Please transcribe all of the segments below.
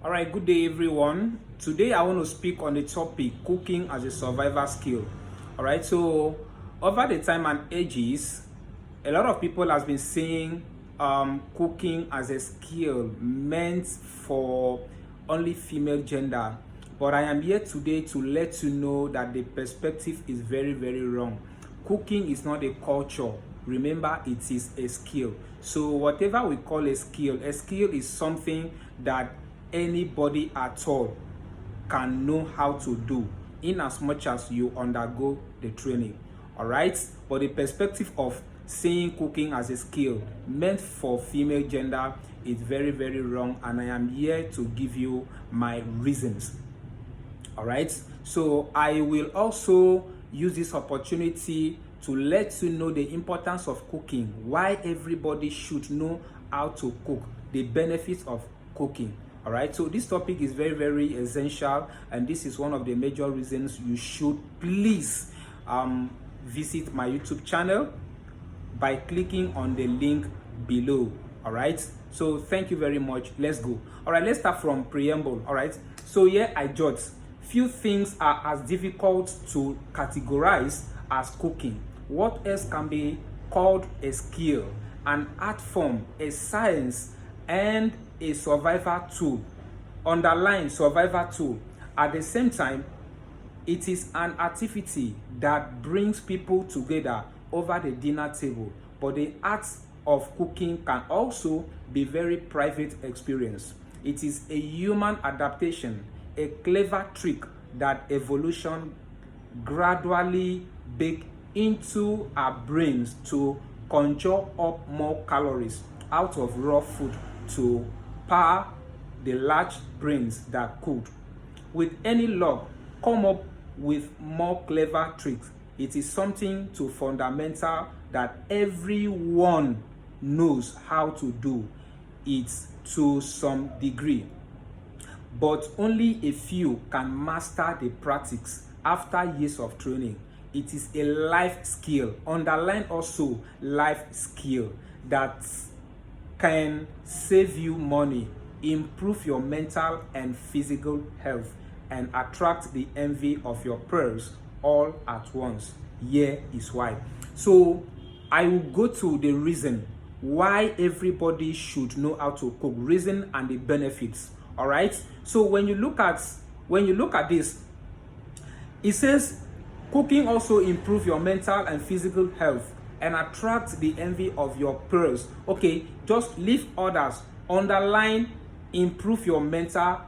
All right, good day, everyone. Today, I want to speak on the topic cooking as a survival skill. All right, so over the time and ages, a lot of people has been saying cooking as a skill meant for only female gender. But I am here today to let you know that the perspective is very, very wrong. Cooking is not a culture. Remember, it is a skill. So whatever we call a skill is something that anybody at all can know how to do in as much as you undergo the training. All right, but the perspective of seeing cooking as a skill meant for female gender is very, very wrong, and I am here to give you my reasons. All right, so I will also use this opportunity to let you know the importance of cooking, why everybody should know how to cook, the benefits of cooking. All right, so this topic is very, very essential, and this is one of the major reasons you should please visit my YouTube channel by clicking on the link below. All right, so thank you very much. Let's go. All right, let's start from preamble. All right, so here I jot few things are as difficult to categorize as cooking. What else can be called a skill, an art form, a science, and a survival tool? Underline survival tool. At the same time, it is an activity that brings people together over the dinner table, but the art of cooking can also be very private experience. It is a human adaptation, a clever trick that evolution gradually baked into our brains to conjure up more calories out of raw food to power the large brains that could, with any luck, come up with more clever tricks. It is something too fundamental that everyone knows how to do it to some degree, but only a few can master the practice after years of training. It is a life skill, underline also life skill, that can save you money, improve your mental and physical health, and attract the envy of your peers all at once. Here is why. So I will go to the reason why everybody should know how to cook, reason and the benefits. All right, so when you look at this, it says cooking also improve your mental and physical health and attract the envy of your peers. Okay, just leave others, underline improve your mental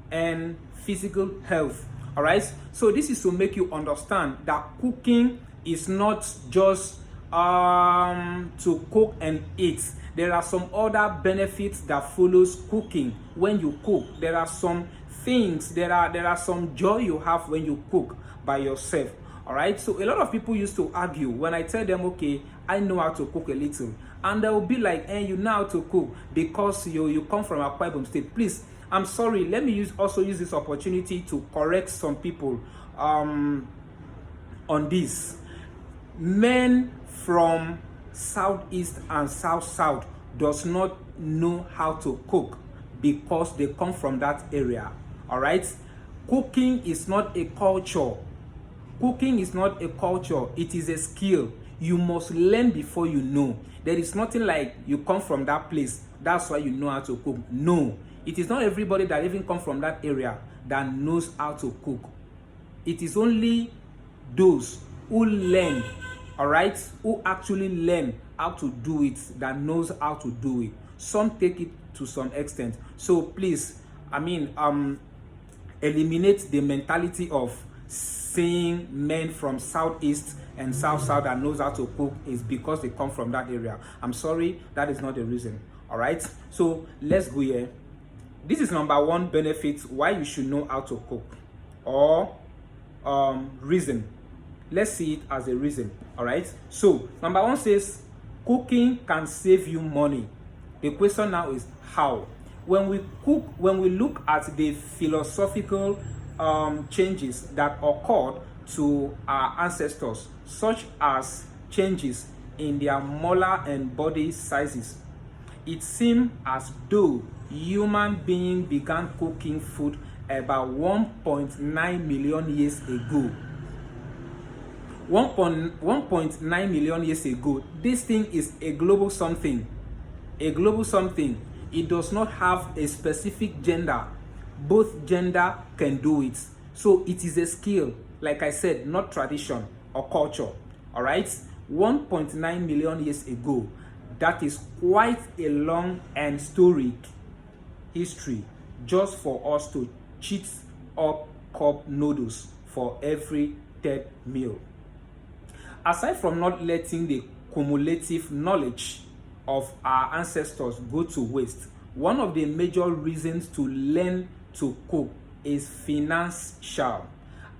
and physical health. All right, so this is to make you understand that cooking is not just to cook and eat. There are some other benefits that follows cooking. When you cook, there are some things, there are some joy you have when you cook by yourself. All right, so a lot of people used to argue when I tell them, okay, I know how to cook a little, and they will be like, you know how to cook because you come from Akwa Ibom State. Please, I'm sorry, let me also use this opportunity to correct some people on this. Men from southeast and south does not know how to cook because they come from that area. All right, cooking is not a culture. Cooking is not a culture, it is a skill. You must learn before you know. There is nothing like you come from that place, that's why you know how to cook. No, it is not everybody that even come from that area that knows how to cook. It is only those who learn, all right, who actually learn how to do it, that knows how to do it. Some take it to some extent. So please, eliminate the mentality of saying men from southeast and south that knows how to cook is because they come from that area. I'm sorry, that is not the reason. All right, so let's go here. This is number one benefit why you should know how to cook, or reason. Let's see it as a reason. All right, so number one says cooking can save you money. The question now is how. When we cook, when we look at the philosophical changes that occurred to our ancestors, such as changes in their molar and body sizes, it seemed as though human being began cooking food about 1.9 million years ago. 1.9 million years ago. This thing is a global something. A global something. It does not have a specific gender. Both gender can do it. So it is a skill, like I said, not tradition or culture. All right? 1.9 million years ago. That is quite a long and storied history just for us to cheat up cup noodles for every third meal. Aside from not letting the cumulative knowledge of our ancestors go to waste, one of the major reasons to learn to cook is financial.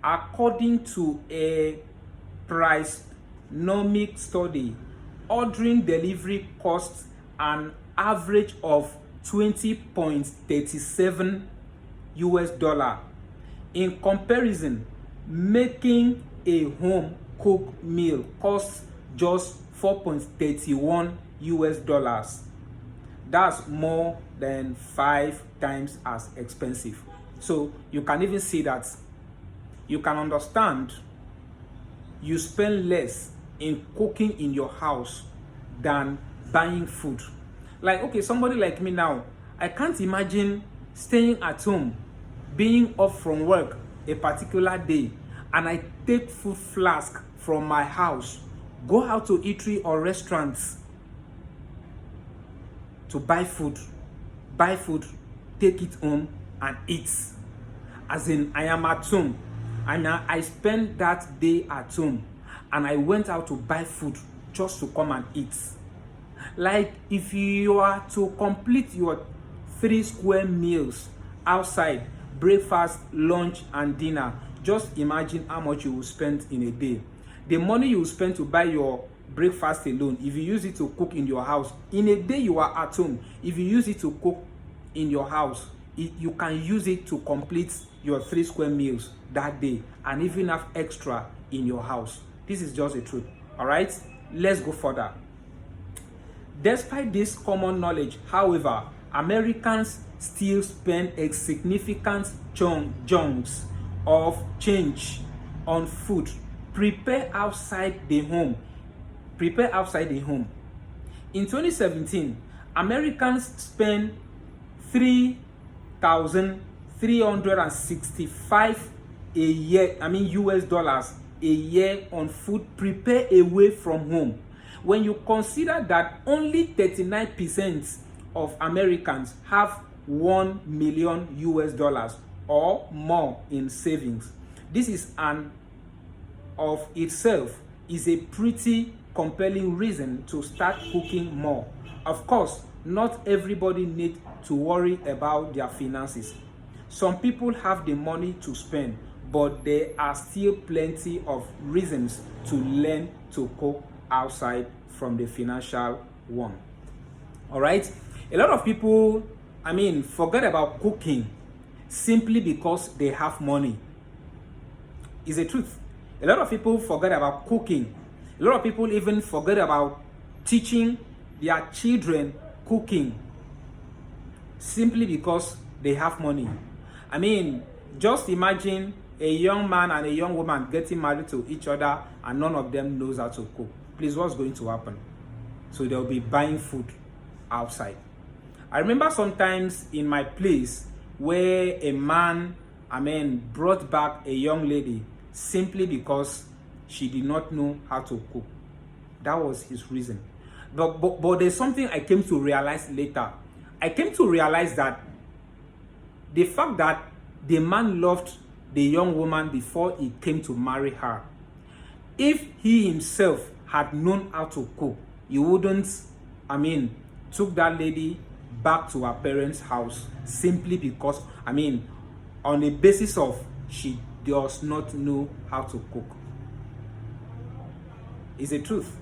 According to a Pricenomics study, ordering delivery costs an average of $20.37 US. In comparison, making a home cooked meal costs just $4.31 US. That's more than 5 times as expensive. So you can even see that. You can understand you spend less in cooking in your house than buying food. Like, okay, somebody like me now, I can't imagine staying at home, being off from work a particular day, and I take food flask from my house, go out to eatery or restaurants to buy food, take it home and eat. As in, I am at home and I spend that day at home and I went out to buy food just to come and eat. Like, if you are to complete your 3 square meals outside, breakfast, lunch and dinner, just imagine how much you will spend in a day. The money you will spend to buy your breakfast alone, if you use it to cook in your house, in a day you are at home, if you use it to cook in your house, you can use it to complete your 3 square meals that day and even have extra in your house. This is just the truth. All right, let's go further. Despite this common knowledge, however, Americans still spend a significant chunks of change on food prepared outside the home. In 2017, Americans spent $3,365 US a year on food prepared away from home. When you consider that only 39% of Americans have $1 million US or more in savings, this is of itself is a pretty compelling reason to start cooking more. Of course, not everybody needs to worry about their finances. Some people have the money to spend, but there are still plenty of reasons to learn to cook outside from the financial one. All right, a lot of people, forget about cooking simply because they have money. Is the truth. A lot of people forget about cooking. A lot of people even forget about teaching their children cooking simply because they have money. Just imagine a young man and a young woman getting married to each other and none of them knows how to cook. Please, what's going to happen? So they'll be buying food outside. I remember sometimes in my place where a man, brought back a young lady simply because she did not know how to cook. That was his reason. But there's something I came to realize later. I came to realize that the fact that the man loved the young woman before he came to marry her, if he himself had known how to cook, he wouldn't, took that lady back to her parents' house simply because, on the basis of she does not know how to cook. It's the truth.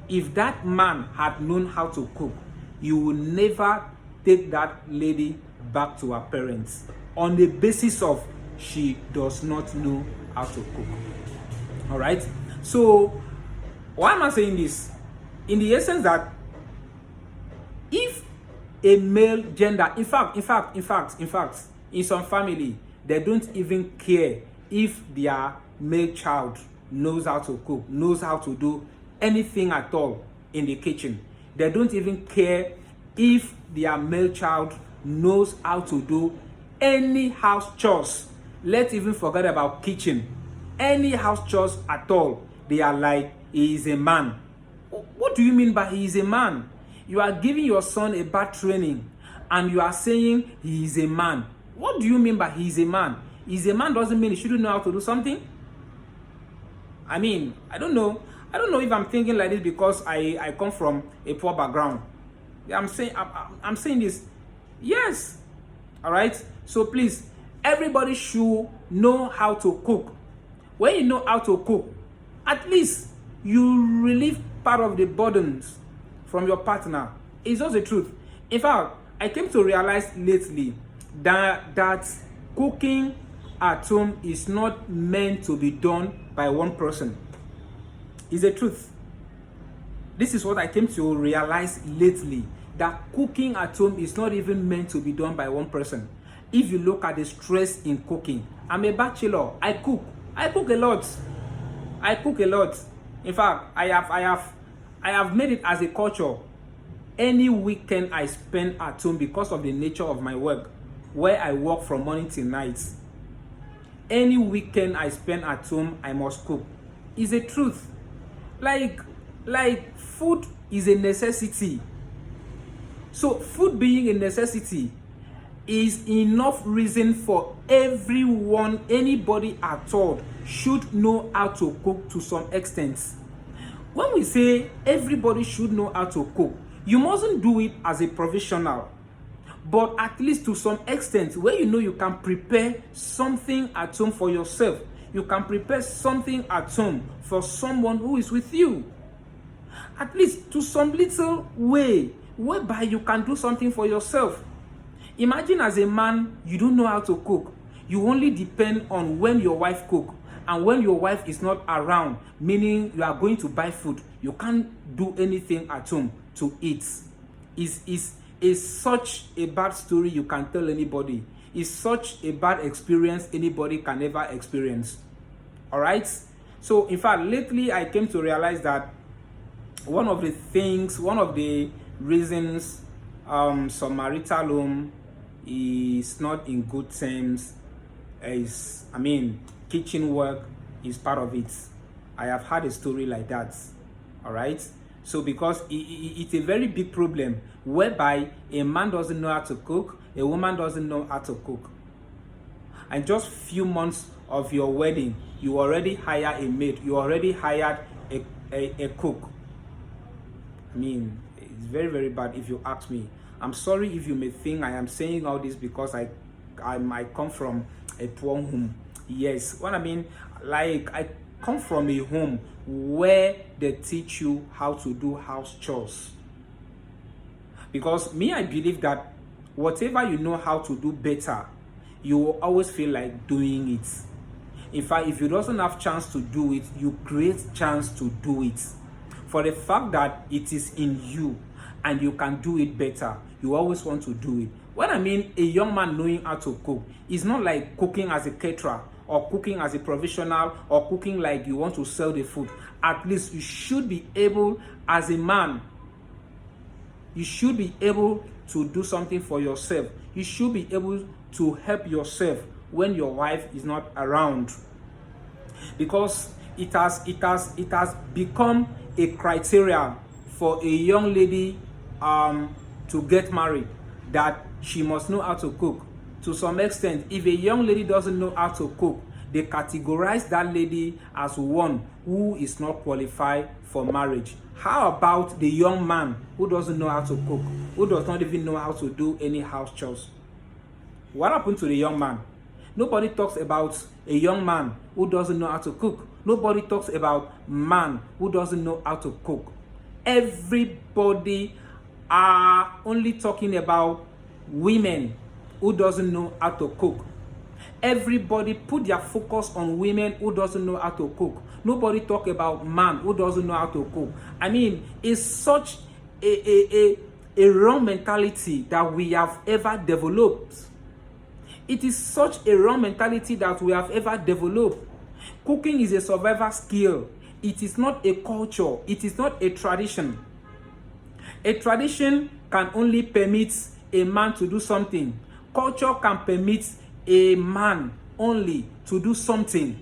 If that man had known how to cook, you would never take that lady back to her parents on the basis of she does not know how to cook. All right. So why am I saying this? In the essence that if a male gender. In fact, in some family, they don't even care if their male child knows how to cook, knows how to do anything at all in the kitchen. They don't even care if their male child knows how to do any house chores. Let's even forget about kitchen. Any house chores at all, they are like, he is a man. What do you mean by he is a man? You are giving your son a bad training and you are saying he is a man. What do you mean by he is a man? He is a man doesn't mean he shouldn't know how to do something. I mean, I don't know if I'm thinking like this because I come from a poor background. I'm saying this. Yes. All right. So please, everybody should know how to cook. When you know how to cook, at least you relieve part of the burdens from your partner. It's just the truth. In fact, I came to realize lately that cooking at home is not meant to be done by one person. It's the truth. This is what I came to realize lately, that cooking at home is not even meant to be done by one person. If you look at the stress in cooking, I'm a bachelor. I cook a lot. In fact, I have made it as a culture. Any weekend I spend at home because of the nature of my work, where I work from morning till night. Any weekend I spend at home, I must cook. It's the truth. Like food is a necessity. So food being a necessity is enough reason for everyone, anybody at all, should know how to cook to some extent. When we say everybody should know how to cook, you mustn't do it as a professional, but at least to some extent where you know you can prepare something at home for yourself. You can prepare something at home for someone who is with you. At least to some little way whereby you can do something for yourself. Imagine as a man, you don't know how to cook. You only depend on when your wife cooks. And when your wife is not around, meaning you are going to buy food, you can't do anything at home to eat. Is such a bad story you can tell anybody. It's such a bad experience anybody can ever experience. All right? So, in fact, lately I came to realize that one of the reasons some marital home is not in good terms is, kitchen work is part of it. I have had a story like that. All right? So because it's a very big problem whereby a man doesn't know how to cook, a woman doesn't know how to cook. And just few months of your wedding, you already hire a maid, you already hired a cook. It's very, very bad if you ask me. I'm sorry if you may think I am saying all this because I come from a poor home. Yes, what I mean, like I come from a home where they teach you how to do house chores. Because me, I believe that whatever you know how to do better, you will always feel like doing it. In fact, if you doesn't have chance to do it, you create chance to do it. For the fact that it is in you and you can do it better, you always want to do it. When I mean a young man knowing how to cook, it's not like cooking as a caterer or cooking as a professional or cooking like you want to sell the food. At least you should be able, as a man, you should be able to do something for yourself. You should be able to help yourself when your wife is not around. Because it has become a criteria for a young lady to get married, that she must know how to cook. To some extent, if a young lady doesn't know how to cook, they categorize that lady as one who is not qualified for marriage. How about the young man who doesn't know how to cook, who does not even know how to do any house chores? What happened to the young man? Nobody talks about a young man who doesn't know how to cook. Nobody talks about man who doesn't know how to cook. Everybody are only talking about women who doesn't know how to cook. Everybody put their focus on women who doesn't know how to cook. Nobody talk about man who doesn't know how to cook. It's such a a wrong mentality that we have ever developed. It is such a wrong mentality that we have ever developed. Cooking is a survival skill. It is not a culture. It is not a tradition. A tradition can only permit a man to do something. Culture can permit a man only to do something.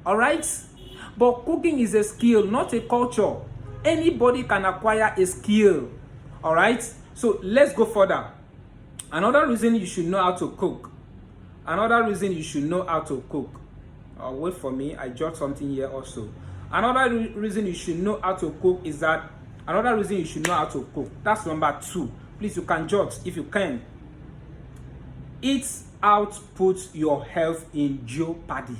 All right? But cooking is a skill, not a culture. Anybody can acquire a skill. All right? So let's go further. Another reason you should know how to cook. Another reason you should know how to cook. Wait for me. I jot something here also. Another reason you should know how to cook is that another reason you should know how to cook. That's number 2. Please, you can jot if you can. Eat out puts your health in jeopardy.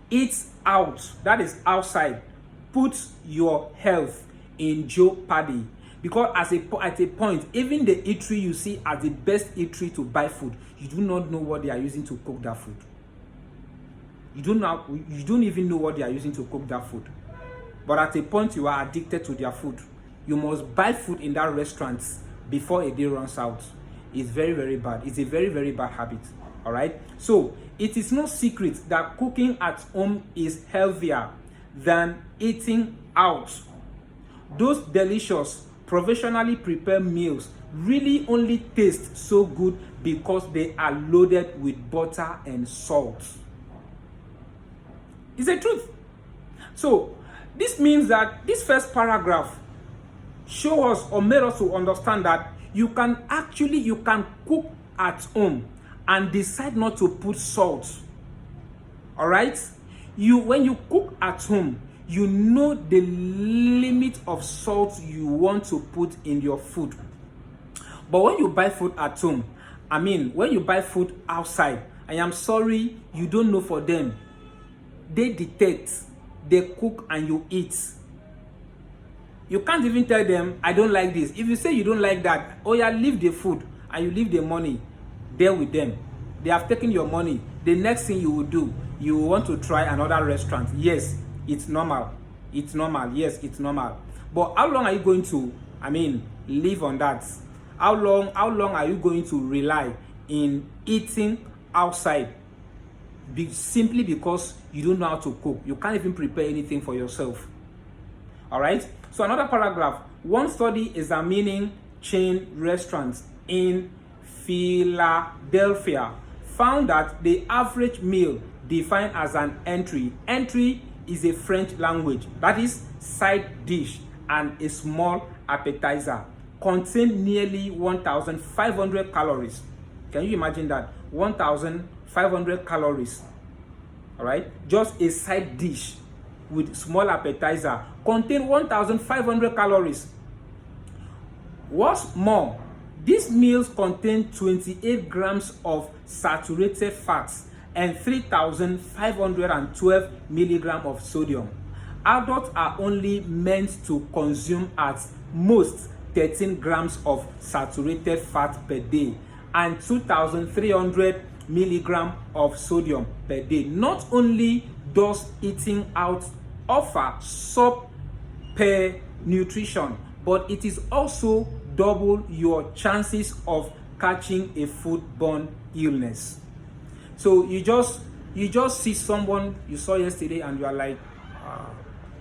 Eat out, that is outside, puts your health in jeopardy. Because at a point, even the eatery you see as the best eatery to buy food, you do not know what they are using to cook that food. You don't even know what they are using to cook that food. But at a point, you are addicted to their food. You must buy food in that restaurant before a day runs out. It's very, very bad. It's a very, very bad habit. All right? So, it is no secret that cooking at home is healthier than eating out. Those delicious, professionally prepared meals really only taste so good because they are loaded with butter and salt. It's the truth. So, this means that this first paragraph show us or made us to understand that you can cook at home and decide not to put salt. All right? When you cook at home, you know the limit of salt you want to put in your food. But when you buy food at home, when you buy food outside, I am sorry, you don't know for them. They detect, they cook, and you eat. You can't even tell them, I don't like this. If you say you don't like that, oh yeah, leave the food and you leave the money there with them. They have taken your money. The next thing you will do, you will want to try another restaurant. Yes, it's normal. It's normal. Yes, it's normal. But how long are you going to, live on that? How long are you going to rely in eating outside? Simply because you don't know how to cook. You can't even prepare anything for yourself. All right? So another paragraph. One study examining chain restaurants in Philadelphia found that the average meal defined as an entry is a French language, that is side dish and a small appetizer, contain nearly 1,500 calories. Can you imagine that? 1,500 calories. All right, just a side dish with small appetizer contain 1,500 calories. What's more, these meals contain 28 grams of saturated fats and 3,512 milligrams of sodium. Adults are only meant to consume at most 13 grams of saturated fat per day and 2,300 milligrams of sodium per day. Not only does eating out offer super nutrition, but it is also double your chances of catching a foodborne illness. So you just see someone you saw yesterday and you are like,